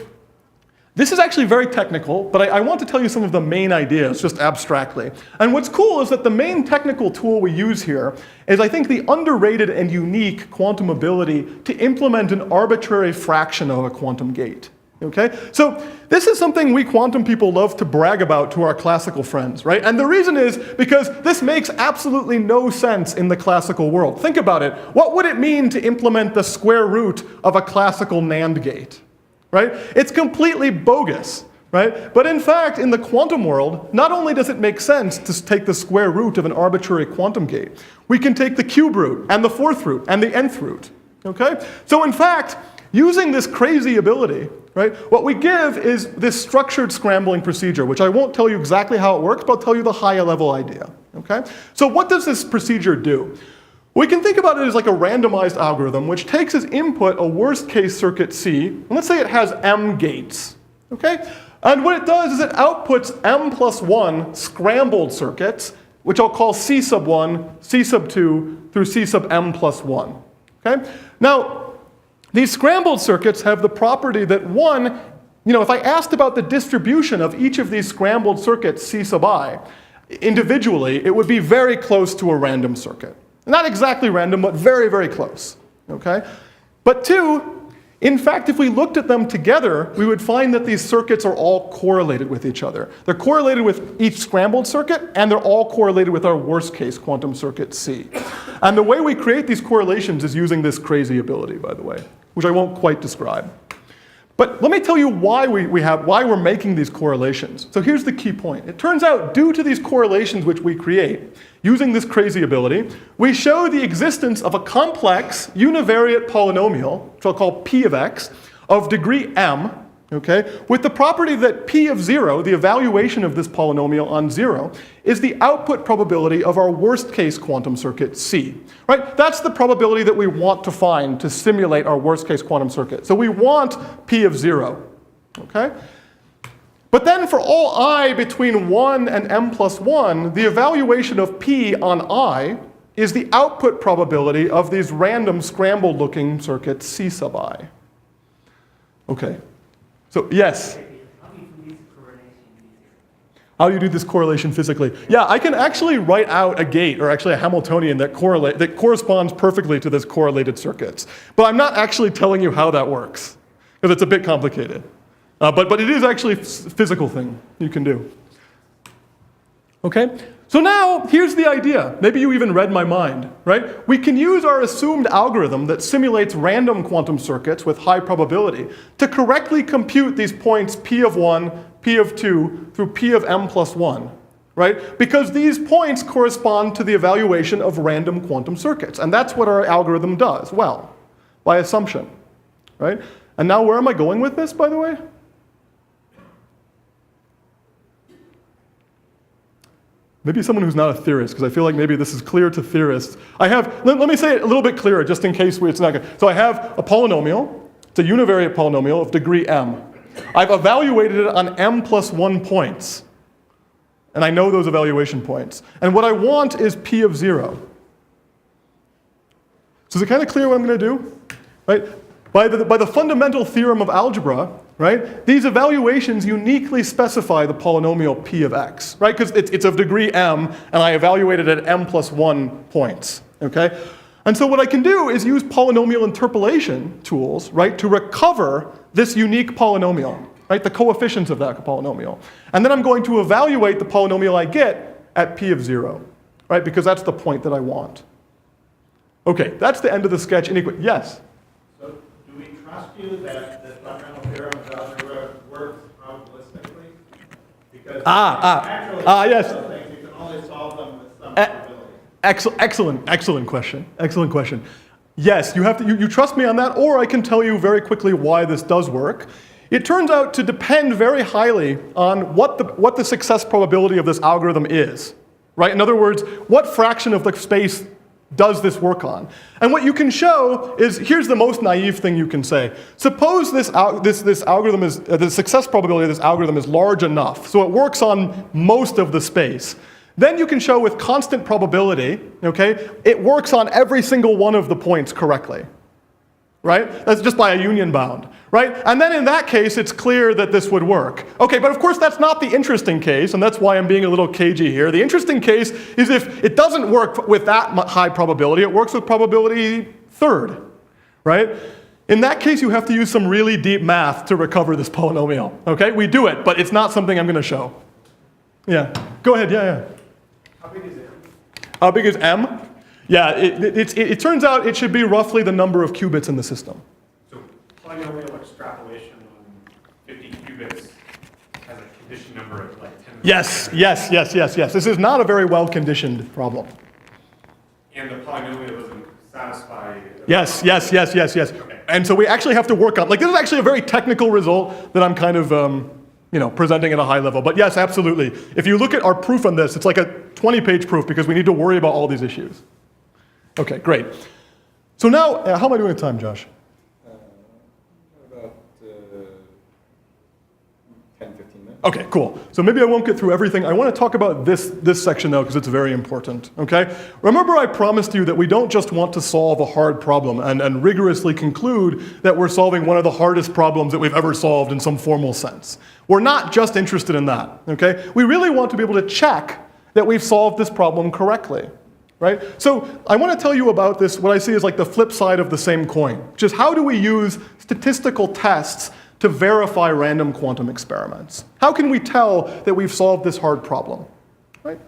this is actually very technical, but I want to tell you some of the main ideas, just abstractly. And what's cool is that the main technical tool we use here is, I think, the underrated and unique quantum ability to implement an arbitrary fraction of a quantum gate. Okay? So this is something we quantum people love to brag about to our classical friends, right? And the reason is because this makes absolutely no sense in the classical world. Think about it. What would it mean to implement the square root of a classical NAND gate? Right? It's completely bogus, right? But in fact, in the quantum world, not only does it make sense to take the square root of an arbitrary quantum gate, we can take the cube root, and the fourth root, and the nth root, okay? So in fact, using this crazy ability, right, what we give is this structured scrambling procedure, which I won't tell you exactly how it works, but I'll tell you the higher level idea, okay? So what does this procedure do? We can think about it as like a randomized algorithm which takes as input a worst case circuit C, and let's say it has M gates, okay? And what it does is it outputs M plus 1 scrambled circuits, which I'll call C sub 1, C sub 2, through C sub M plus 1, okay? Now, these scrambled circuits have the property that one, if I asked about the distribution of each of these scrambled circuits C sub I, individually, it would be very close to a random circuit. Not exactly random, but very, very close, okay? But two, in fact, if we looked at them together, we would find that these circuits are all correlated with each other. They're correlated with each scrambled circuit, and they're all correlated with our worst case quantum circuit C. And the way we create these correlations is using this crazy ability, by the way, which I won't quite describe. But let me tell you why why we're making these correlations. So here's the key point. It turns out, due to these correlations which we create, using this crazy ability, we show the existence of a complex univariate polynomial, which I'll call P of x, of degree m, okay, with the property that P of 0, the evaluation of this polynomial on 0, is the output probability of our worst case quantum circuit C. Right? That's the probability that we want to find to simulate our worst case quantum circuit. So we want P of 0. Okay? But then for all I between 1 and m plus 1, the evaluation of P on I is the output probability of these random scrambled looking circuits C sub I. Okay. So yes? How do you do this correlation physically? Yeah, I can actually write out a gate, or actually a Hamiltonian that corresponds perfectly to this correlated circuits. But I'm not actually telling you how that works, because it's a bit complicated. But it is actually a physical thing you can do. Okay? So now, here's the idea. Maybe you even read my mind, right? We can use our assumed algorithm that simulates random quantum circuits with high probability to correctly compute these points P of 1, P of 2, through P of m plus 1, right? Because these points correspond to the evaluation of random quantum circuits. And that's what our algorithm does, well, by assumption, right? And now where am I going with this, by the way? Maybe someone who's not a theorist, because I feel like maybe this is clear to theorists. Let me say it a little bit clearer, just in case it's not good. So I have a polynomial. It's a univariate polynomial of degree m. I've evaluated it on m plus 1 points. And I know those evaluation points. And what I want is P of 0. So is it kind of clear what I'm going to do? Right? By the fundamental theorem of algebra, right, these evaluations uniquely specify the polynomial P of x, right? Because it's of degree m, and I evaluated it at m plus 1 points, okay? And so what I can do is use polynomial interpolation tools, right, to recover this unique polynomial, right, the coefficients of that polynomial. And then I'm going to evaluate the polynomial I get at P of 0, right, because that's the point that I want. Okay, that's the end of the sketch. Yes? So do we trust you that the fundamental theorem of algebra works probabilistically? Because yes. Things, you can only solve them with some probability. Excellent question. Excellent question. Yes, you trust me on that, or I can tell you very quickly why this does work. It turns out to depend very highly on what the success probability of this algorithm is, right? In other words, what fraction of the space does this work on? And what you can show is, here's the most naive thing you can say. Suppose this algorithm is, the success probability of this algorithm is large enough, so it works on most of the space. Then you can show with constant probability, okay, it works on every single one of the points correctly, right? That's just by a union bound, right? And then in that case, it's clear that this would work. Okay, but of course that's not the interesting case, and that's why I'm being a little cagey here. The interesting case is if it doesn't work with that high probability, it works with probability third, right? In that case, you have to use some really deep math to recover this polynomial, okay? We do it, but it's not something I'm going to show. Yeah, go ahead, yeah. How big is it? How big is m? Yeah, it turns out it should be roughly the number of qubits in the system. So polynomial extrapolation on 50 qubits has a condition number of like 10. Yes. This is not a very well-conditioned problem. And the polynomial doesn't satisfy. Yes. Okay. And so we actually have to work on, this is actually a very technical result that I'm kind of, presenting at a high level. But yes, absolutely. If you look at our proof on this, it's like a 20-page proof because we need to worry about all these issues. Okay, great. So now, how am I doing with time, Josh? About 10, 15 minutes. Okay, cool. So maybe I won't get through everything. I want to talk about this section though, because it's very important, okay? Remember I promised you that we don't just want to solve a hard problem and rigorously conclude that we're solving one of the hardest problems that we've ever solved in some formal sense. We're not just interested in that, okay? We really want to be able to check that we've solved this problem correctly, right? So I want to tell you about this, what I see as like the flip side of the same coin, which is how do we use statistical tests to verify random quantum experiments? How can we tell that we've solved this hard problem, right?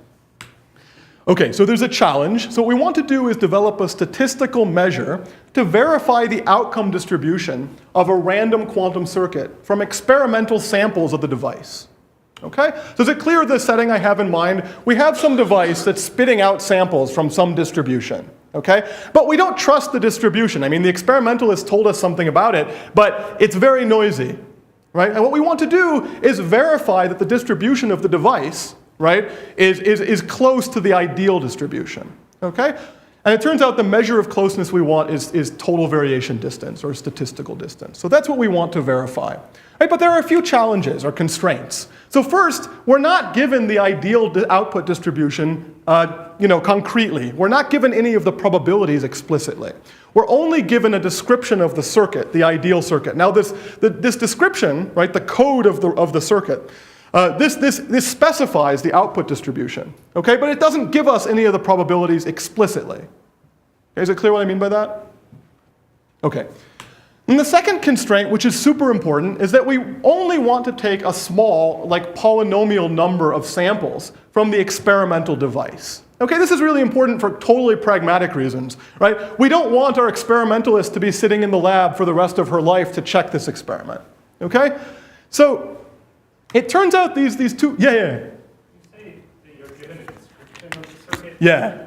Okay, so there's a challenge. So what we want to do is develop a statistical measure to verify the outcome distribution of a random quantum circuit from experimental samples of the device. Okay? So is it clear the setting I have in mind? We have some device that's spitting out samples from some distribution. Okay? But we don't trust the distribution. I mean, the experimentalist told us something about it, but it's very noisy, right? And what we want to do is verify that the distribution of the device, right, is close to the ideal distribution, okay? And it turns out the measure of closeness we want is total variation distance, or statistical distance. So that's what we want to verify. Right? But there are a few challenges or constraints. So first, we're not given the ideal output distribution concretely. We're not given any of the probabilities explicitly. We're only given a description of the circuit, the ideal circuit. Now this description, right, the code of the circuit, this specifies the output distribution, okay? But it doesn't give us any of the probabilities explicitly. Okay, is it clear what I mean by that? Okay. And the second constraint, which is super important, is that we only want to take a small, like polynomial number of samples from the experimental device. Okay, this is really important for totally pragmatic reasons, right? We don't want our experimentalist to be sitting in the lab for the rest of her life to check this experiment, okay? So it turns out these two, yeah. You say that you're given a description of the circuit. Yeah.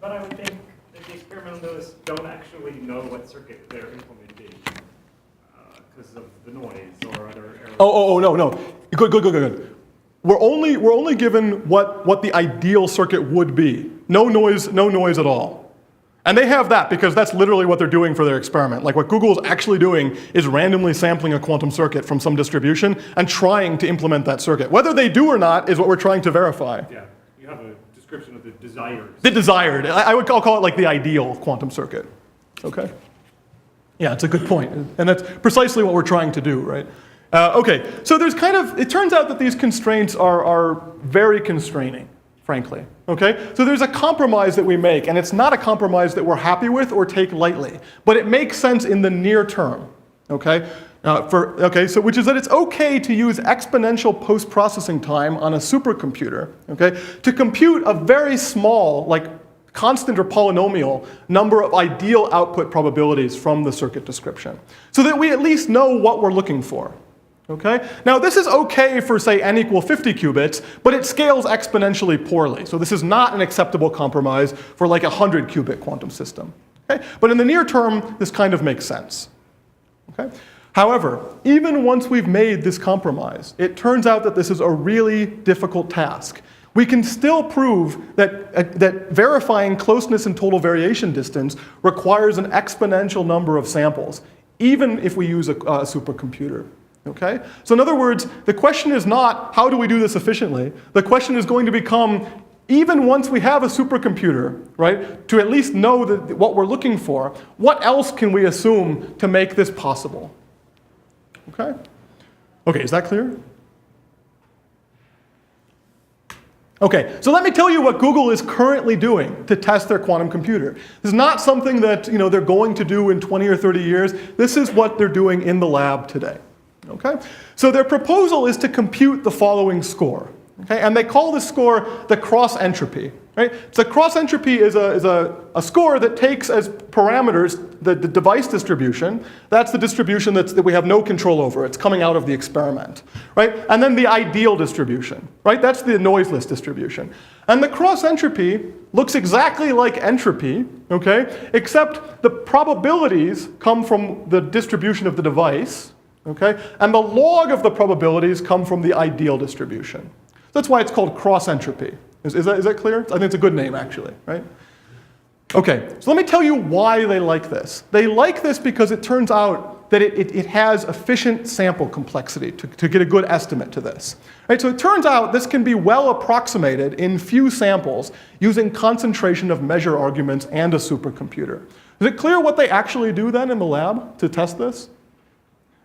But I would think that the experimentalists don't actually know what circuit they're implementing because of the noise or other errors. No. Good. We're only given what the ideal circuit would be. No noise at all. And they have that because that's literally what they're doing for their experiment. Like what Google is actually doing is randomly sampling a quantum circuit from some distribution and trying to implement that circuit. Whether they do or not is what we're trying to verify. Yeah, you have a description of the desired. The desired. I'll call it like the ideal quantum circuit. Okay? Yeah, it's a good point. And that's precisely what we're trying to do, right? Okay, so there's it turns out that these constraints are very constraining, frankly, okay? So there's a compromise that we make, and it's not a compromise that we're happy with or take lightly, but it makes sense in the near term, okay? Which is that it's okay to use exponential post-processing time on a supercomputer, okay, to compute a very small, like constant or polynomial number of ideal output probabilities from the circuit description, so that we at least know what we're looking for. Okay? Now this is okay for say n equal 50 qubits, but it scales exponentially poorly. So this is not an acceptable compromise for like a 100 qubit quantum system. Okay? But in the near term, this kind of makes sense. Okay? However, even once we've made this compromise, it turns out that this is a really difficult task. We can still prove that verifying closeness and total variation distance requires an exponential number of samples, even if we use a supercomputer. Okay? So in other words, the question is not, how do we do this efficiently? The question is going to become, even once we have a supercomputer, right, to at least know what we're looking for, what else can we assume to make this possible? Okay? Okay, is that clear? Okay, so let me tell you what Google is currently doing to test their quantum computer. This is not something that they're going to do in 20 or 30 years. This is what they're doing in the lab today. Okay? So their proposal is to compute the following score. Okay? And they call this score the cross entropy. Right? So cross entropy is a score that takes as parameters the device distribution. That's the distribution that we have no control over. It's coming out of the experiment. Right? And then the ideal distribution. Right? That's the noiseless distribution. And the cross entropy looks exactly like entropy, okay? Except the probabilities come from the distribution of the device. Okay? And the log of the probabilities come from the ideal distribution. That's why it's called cross entropy. Is that clear? I think it's a good name, actually, right? Okay, so let me tell you why they like this. They like this because it turns out that it has efficient sample complexity to get a good estimate to this. Right, so it turns out this can be well approximated in few samples using concentration of measure arguments and a supercomputer. Is it clear what they actually do then in the lab to test this?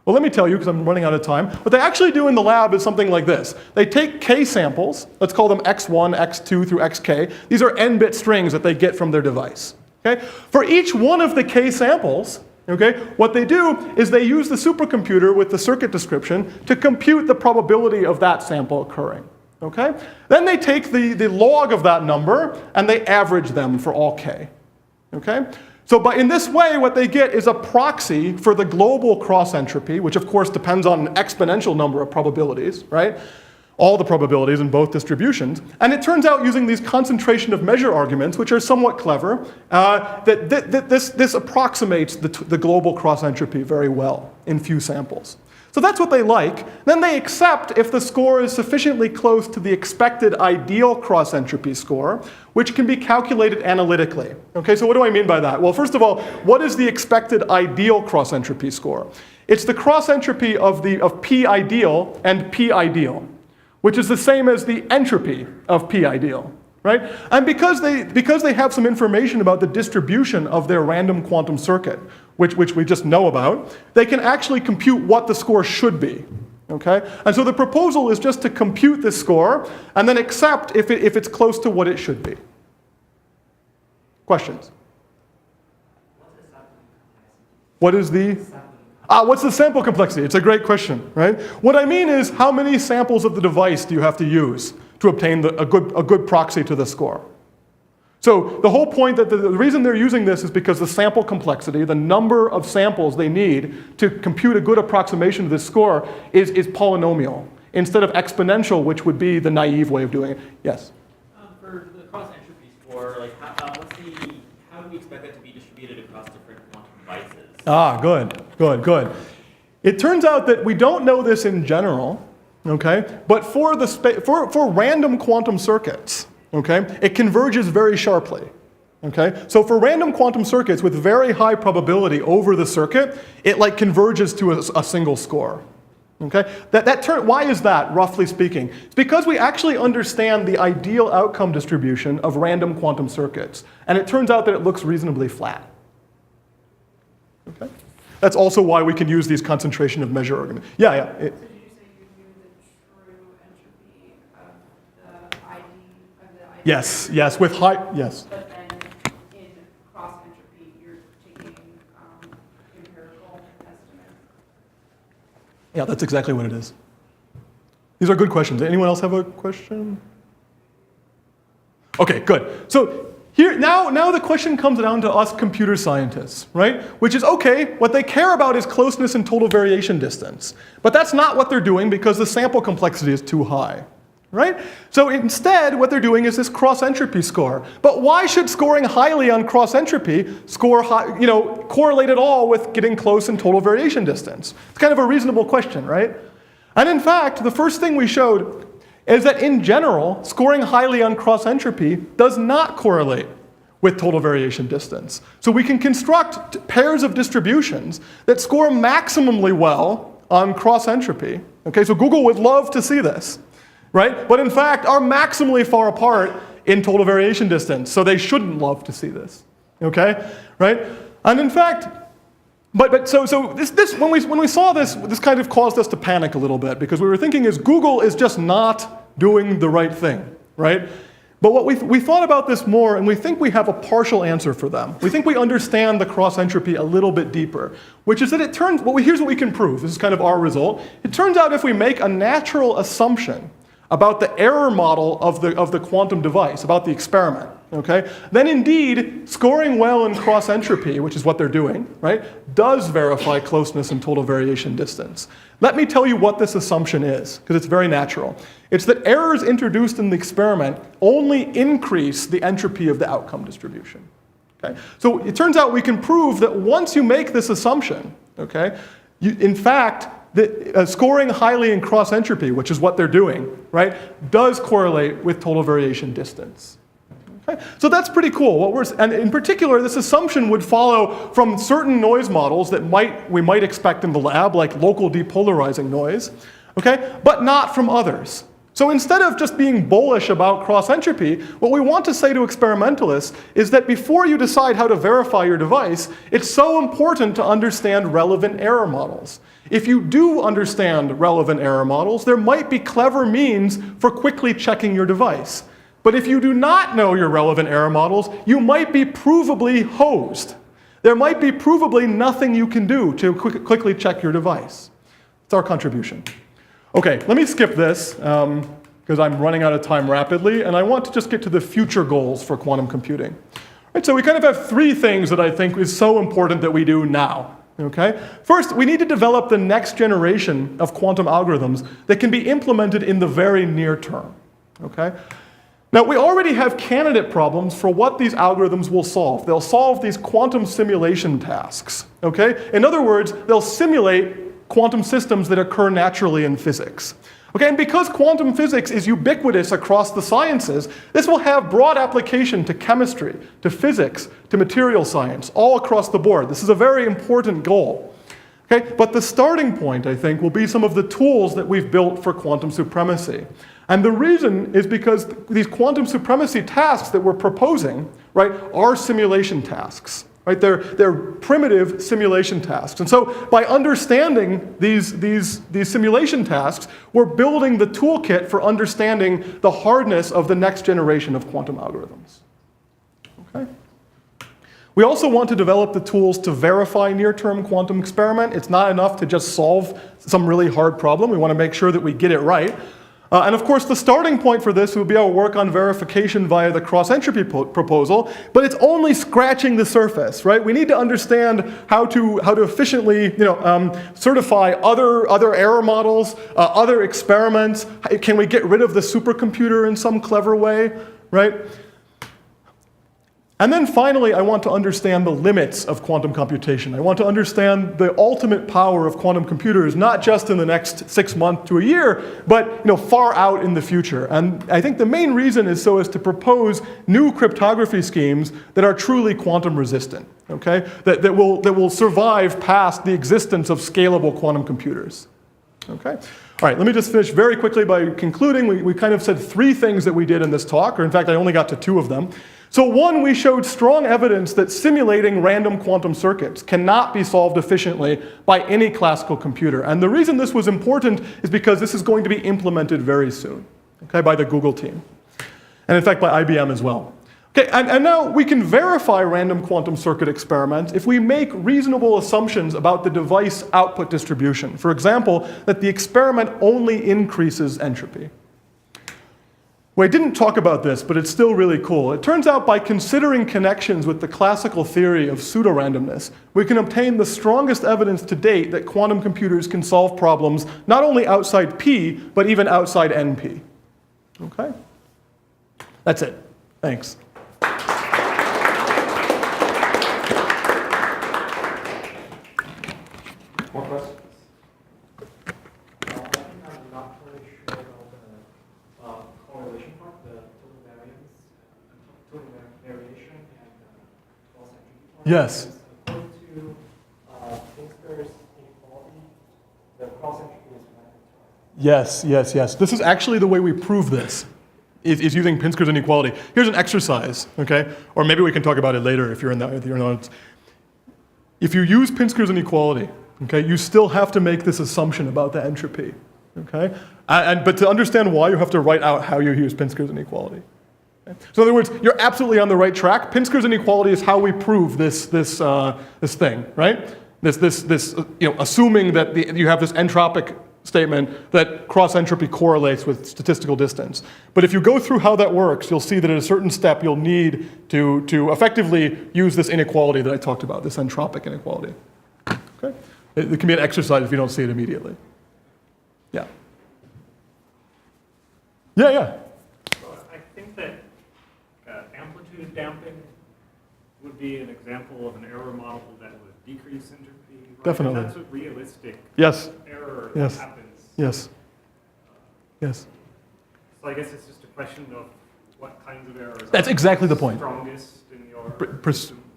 Well, let me tell you, because I'm running out of time. What they actually do in the lab is something like this. They take k samples, let's call them x1, x2 through xk. These are n-bit strings that they get from their device. Okay? For each one of the k samples, okay, what they do is they use the supercomputer with the circuit description to compute the probability of that sample occurring. Okay? Then they take the log of that number and they average them for all k. Okay? So in this way, what they get is a proxy for the global cross entropy, which of course depends on an exponential number of probabilities, right? All the probabilities in both distributions. And it turns out using these concentration of measure arguments, which are somewhat clever, that this approximates the global cross entropy very well in few samples. So that's what they like. Then they accept if the score is sufficiently close to the expected ideal cross entropy score, which can be calculated analytically. Okay, so what do I mean by that? Well, first of all, what is the expected ideal cross entropy score? It's the cross entropy of p ideal and p ideal, which is the same as the entropy of p ideal. Right? And because they have some information about the distribution of their random quantum circuit, which we just know about, they can actually compute what the score should be. Okay? And so the proposal is just to compute this score and then accept if it's close to what it should be. Questions? What's the sample complexity? It's a great question, right? What I mean is, how many samples of the device do you have to use to obtain a good proxy to the score? So the whole point that the reason they're using this is because the sample complexity, the number of samples they need to compute a good approximation to this score is polynomial instead of exponential, which would be the naive way of doing it. Yes? For the cross entropy score, like how do we expect that to be distributed across different quantum devices? Good. It turns out that we don't know this in general, okay? But for random quantum circuits, okay, it converges very sharply. Okay? So for random quantum circuits with very high probability over the circuit, it like converges to a single score. Okay? Why is that, roughly speaking? It's because we actually understand the ideal outcome distribution of random quantum circuits. And it turns out that it looks reasonably flat. Okay? That's also why we can use these concentration of measure arguments. Yeah. So did you say you knew the true entropy of the ID? Yes, with high, yes. But then in cross entropy, you're taking empirical estimates? Yeah, that's exactly what it is. These are good questions. Anyone else have a question? Okay, good. So here, now the question comes down to us computer scientists, right? Which is, okay, what they care about is closeness and total variation distance. But that's not what they're doing because the sample complexity is too high, right? So instead, what they're doing is this cross-entropy score. But why should scoring highly on cross-entropy correlate at all with getting close in total variation distance? It's kind of a reasonable question, right? And in fact, the first thing we showed is that in general, scoring highly on cross-entropy does not correlate with total variation distance. So we can construct pairs of distributions that score maximally well on cross-entropy. Okay, so Google would love to see this, right? But in fact, are maximally far apart in total variation distance, so they shouldn't love to see this. Okay, right? And in fact, so this when we saw this kind of caused us to panic a little bit because we were thinking Google is just not doing the right thing, right? But what we thought about this more, and we think we have a partial answer for them. We think we understand the cross entropy a little bit deeper, which is that here's what we can prove. This is kind of our result. It turns out if we make a natural assumption about the error model of the quantum device, about the experiment, okay, then indeed scoring well in cross entropy, which is what they're doing, right, does verify closeness and total variation distance. Let me tell you what this assumption is, because it's very natural. It's that errors introduced in the experiment only increase the entropy of the outcome distribution. Okay? So it turns out we can prove that once you make this assumption, okay, in fact, scoring highly in cross entropy, which is what they're doing, right, does correlate with total variation distance. Okay? So that's pretty cool. And in particular, this assumption would follow from certain noise models that we might expect in the lab, like local depolarizing noise, okay? But not from others. So instead of just being bullish about cross-entropy, what we want to say to experimentalists is that before you decide how to verify your device, it's so important to understand relevant error models. If you do understand relevant error models, there might be clever means for quickly checking your device. But if you do not know your relevant error models, you might be provably hosed. There might be provably nothing you can do to quickly check your device. It's our contribution. Okay, let me skip this because I'm running out of time rapidly, and I want to just get to the future goals for quantum computing. Right, so we kind of have three things that I think is so important that we do now. Okay? First, we need to develop the next generation of quantum algorithms that can be implemented in the very near term. Okay? Now, we already have candidate problems for what these algorithms will solve. They'll solve these quantum simulation tasks. Okay? In other words, they'll simulate quantum systems that occur naturally in physics. Okay, and because quantum physics is ubiquitous across the sciences, this will have broad application to chemistry, to physics, to material science, all across the board. This is a very important goal. Okay, but the starting point, I think, will be some of the tools that we've built for quantum supremacy. And the reason is because these quantum supremacy tasks that we're proposing, right, are simulation tasks. Right? They're primitive simulation tasks. And so by understanding these simulation tasks, we're building the toolkit for understanding the hardness of the next generation of quantum algorithms. Okay? We also want to develop the tools to verify near-term quantum experiment. It's not enough to just solve some really hard problem. We want to make sure that we get it right. And of course, the starting point for this would be our work on verification via the cross-entropy proposal, but it's only scratching the surface, right? We need to understand how to efficiently, certify other error models, other experiments. Can we get rid of the supercomputer in some clever way, right? And then finally, I want to understand the limits of quantum computation. I want to understand the ultimate power of quantum computers, not just in the next 6 months to a year, but far out in the future. And I think the main reason is so as to propose new cryptography schemes that are truly quantum resistant, okay? That will survive past the existence of scalable quantum computers. Okay? All right, let me just finish very quickly by concluding. We kind of said three things that we did in this talk, or in fact, I only got to two of them. So one, we showed strong evidence that simulating random quantum circuits cannot be solved efficiently by any classical computer. And the reason this was important is because this is going to be implemented very soon, okay, by the Google team. And in fact, by IBM as well. Okay, and now we can verify random quantum circuit experiments if we make reasonable assumptions about the device output distribution. For example, that the experiment only increases entropy. Well, I didn't talk about this, but it's still really cool. It turns out by considering connections with the classical theory of pseudorandomness, we can obtain the strongest evidence to date that quantum computers can solve problems not only outside P, but even outside NP. Okay? That's it. Thanks. More questions? I'm not really sure about the correlation part, the total variance, total variation, and cross-entropy part. Yes. According to Pinker's inequality, the cross-entropy is mandatory. Yes. This is actually the way we prove this, is using Pinker's inequality. Here's an exercise, okay? Or maybe we can talk about it later if you're in that. If you use Pinker's inequality, okay, you still have to make this assumption about the entropy, okay? But to understand why, you have to write out how you use Pinker's inequality. Okay? So in other words, you're absolutely on the right track. Pinker's inequality is how we prove this thing, right? Assuming that you have this entropic statement that cross-entropy correlates with statistical distance. But if you go through how that works, you'll see that at a certain step, you'll need to effectively use this inequality that I talked about, this entropic inequality. Okay? It can be an exercise if you don't see it immediately. Yeah. Yeah. So I think that amplitude damping would be an example of an error model that would decrease entropy. Right? Definitely. And that's a realistic Yes. error Yes. that happens. Yes. So I guess it's just a question of what kinds of errors That's are exactly the point. strongest in your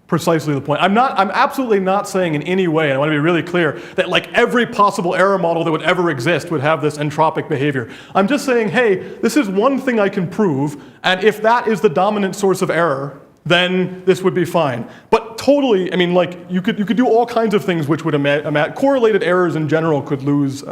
Precisely the point. I'm absolutely not saying in any way, and I want to be really clear, that like every possible error model that would ever exist would have this entropic behavior. I'm just saying, hey, this is one thing I can prove, and if that is the dominant source of error, then this would be fine. But totally, I mean, like you could do all kinds of things which would correlated errors in general could lose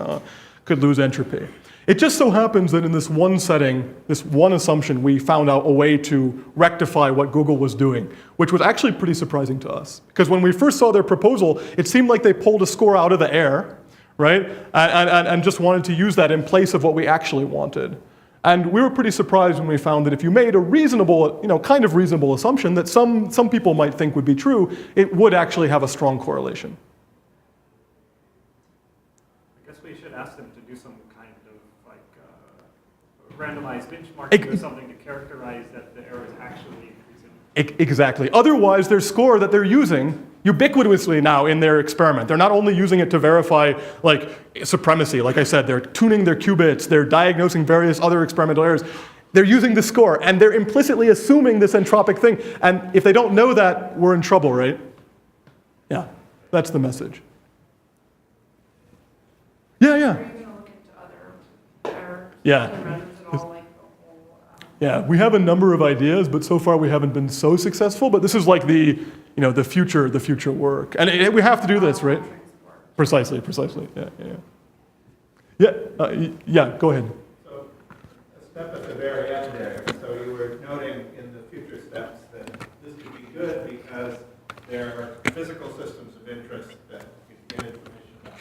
entropy. It just so happens that in this one setting, this one assumption, we found out a way to rectify what Google was doing, which was actually pretty surprising to us. Because when we first saw their proposal, it seemed like they pulled a score out of the air, right? And just wanted to use that in place of what we actually wanted. And we were pretty surprised when we found that if you made a reasonable, kind of reasonable assumption that some people might think would be true, it would actually have a strong correlation. I guess we should ask them to do some kind of randomized benchmarking or something to characterize that the error is actually increasing. Exactly. Otherwise, their score that they're using ubiquitously now in their experiment. They're not only using it to verify like supremacy, like I said, they're tuning their qubits, they're diagnosing various other experimental errors. They're using the score, and they're implicitly assuming this entropic thing. And if they don't know that, we're in trouble, right? Yeah, that's the message. Yeah. Are you going to look into other errors? Yeah. Other methods at all, like the whole, Yeah, we have a number of ideas, but so far we haven't been so successful. But this is like the future work, and we have to do this, right? transport? Precisely. Yeah. Go ahead. So a step at the very end there, so you were noting in the future steps that this could be good because there are physical systems of interest that you can get information about.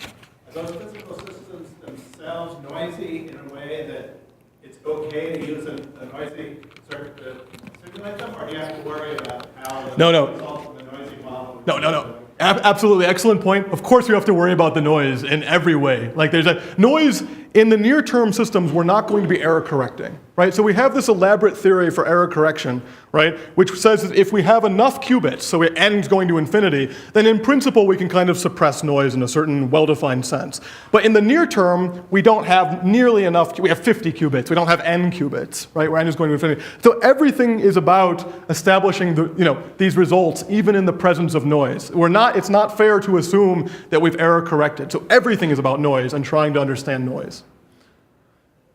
Are those physical systems themselves noisy in a way that it's okay to use a noisy circuit to simulate them, or do you have to worry about how the results of the noisy model? No. Absolutely, excellent point. Of course you have to worry about the noise in every way. Like there's a noise in the near-term systems, we're not going to be error correcting, right? So we have this elaborate theory for error correction, right? Which says that if we have enough qubits, so n is going to infinity, then in principle we can kind of suppress noise in a certain well-defined sense. But in the near term, we don't have nearly enough, we have 50 qubits, we don't have n qubits, right? Where n is going to infinity. So everything is about establishing these results even in the presence of noise. It's not fair to assume that we've error corrected. So everything is about noise and trying to understand noise.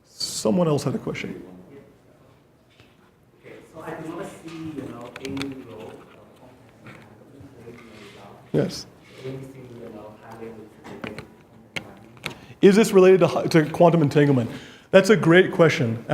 Someone else had a question. Okay, so I do not see, any role Yes. anything, Is this related to quantum entanglement? That's a great question.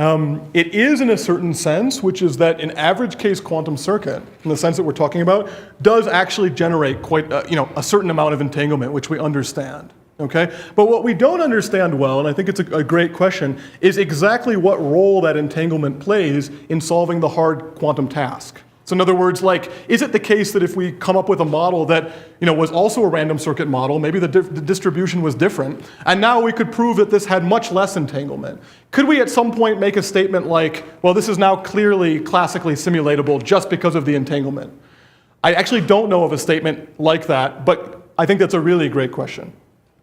It is in a certain sense, which is that an average case quantum circuit, in the sense that we're talking about, does actually generate quite a certain amount of entanglement, which we understand. Okay? But what we don't understand well, and I think it's a great question, is exactly what role that entanglement plays in solving the hard quantum task. So in other words, is it the case that if we come up with a model that was also a random circuit model, maybe the distribution was different, and now we could prove that this had much less entanglement? Could we at some point make a statement like, well, this is now clearly classically simulatable just because of the entanglement? I actually don't know of a statement like that, but I think that's a really great question.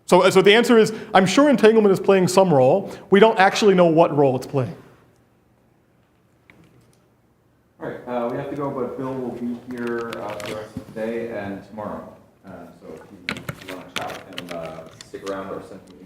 So the answer is, I'm sure entanglement is playing some role. We don't actually know what role it's playing. All right, we have to go, but Bill will be here for the rest of today and tomorrow. So if you want to chat with him, stick around or send him